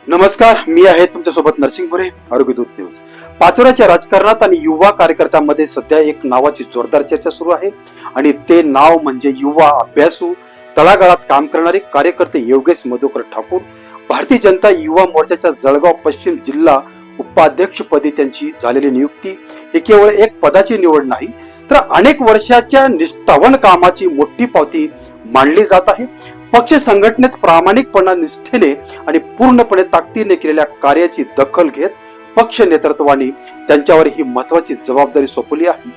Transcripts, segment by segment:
नमस्कार, मी आहे तुमच्यासोबत नरसिंग भुरे, आरोग्यदूत न्यूज. पाचोऱ्याच्या राजकारणात आणि युवा कार्यकर्त्यांमध्ये सध्या एक नावाची जोरदार चर्चा सुरू आहे आणि ते नाव म्हणजे युवा अभ्यासू तळागाळात काम करणारे कार्यकर्ते योगेश मधुकर ठाकूर. भारतीय जनता युवा मोर्चाच्या जळगाव पश्चिम जिल्हा उपाध्यक्षपदी त्यांची झालेली नियुक्ती ही केवळ एक पदाची निवड नाही, तर अनेक वर्षाच्या निष्ठावान कामाची मोठी पावती मानली जात आहे. पक्ष संघटनेत प्रामाणिकपणा, निष्ठेने आणि पूर्णपणे ताकदीने केलेल्या कार्याची दखल घेत पक्ष नेतृत्वाने त्यांच्यावर ही महत्वाची जबाबदारी सोपवली आहे.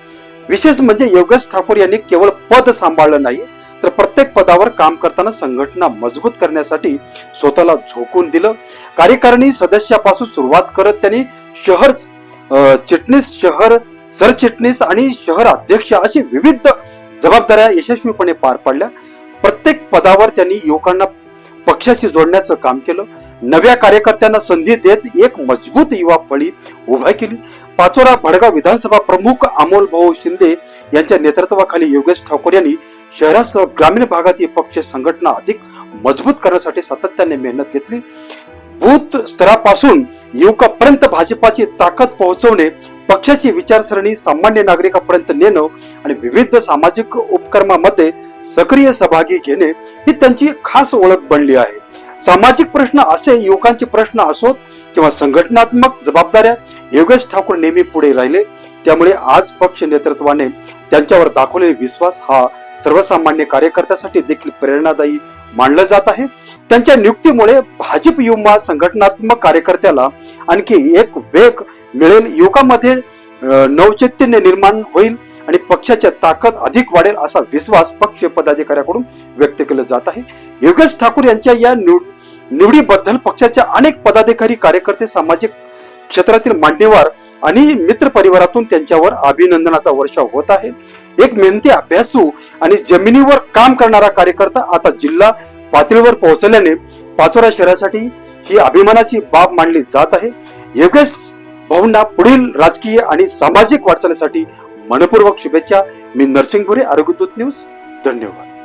विशेष म्हणजे योगेश ठाकूर यांनी केवळ पद सांभाळलं नाही, तर प्रत्येक पदावर काम करताना संघटना मजबूत करण्यासाठी स्वतःला झोकून दिलं. कार्यकारिणी सदस्यापासून सुरुवात करत त्यांनी शहर चिटणीस, शहर सरचिटणीस आणि शहर अध्यक्ष अशी विविध जबाबदाऱ्या यशस्वीपणे पार पाडल्या. प्रत्येक पदावर त्यांनी युवकांना पक्षाशी जोडण्याचं काम केलं. नव्या कार्यकर्त्यांना संधी देत एक मजबूत युवा फळी उभा केली. पाचोरा भडगाव विधानसभा प्रमुख अमोल भाऊ शिंदे यांच्या नेतृत्वाखाली योगेश ठाकूर यांनी शहरासह ग्रामीण भागातील पक्ष संघटना अधिक मजबूत करण्यासाठी सातत्याने मेहनत घेतली. बूथ स्तरापासून युवकापर्यंत भाजपाची ताकद पोहोचवणे, पक्षाची विचारसरणी सामान्य नागरिकांपर्यंत नेणं आणि विविध सामाजिक उपक्रमामध्ये सक्रिय सहभागी घेणे ही त्यांची खास ओळख बनली आहे. सामाजिक प्रश्न असे युवकांचे प्रश्न असोत किंवा संघटनात्मक जबाबदाऱ्या, योगेश ठाकूर नेहमी पुढे राहिले. त्यामुळे आज पक्ष नेतृत्वाने त्यांच्यावर दाखवलेला विश्वास हा सर्वसामान्य कार्यकर्त्यासाठी देखील प्रेरणादायी मानलं जात आहे. त्यांच्या नियुक्तीमुळे भाजप युवा संघटनात्मक कार्यकर्त्याला आणखी एक वेग मिळेल, युवकांमध्ये नवचैतन्य निर्माण होईल आणि पक्षाची ताकद अधिक वाढेल असा विश्वास पक्ष पदाधिकाऱ्यांकडून व्यक्त केला जात आहे. योगेश ठाकूर यांच्या या निवडीबद्दल पक्षाच्या अनेक पदाधिकारी, कार्यकर्ते, सामाजिक क्षेत्रातील मान्यवर आणि मित्र परिवारातून त्यांच्यावर अभिनंदनाचा वर्षाव होत आहे. एक मेहनती, अभ्यासू आणि जमिनीवर काम करणारा कार्यकर्ता आता जिल्हा पातळीवर पोहोचल्याने पाचोरा शहरासाठी ही अभिमानाची बाब मानली जात आहे. योगेश भाऊंना पुढील राजकीय आणि सामाजिक वाटचालीसाठी मनपूर्वक शुभेच्छा. मी नरसिंग भुरे, आरोग्यदूत न्यूज. धन्यवाद.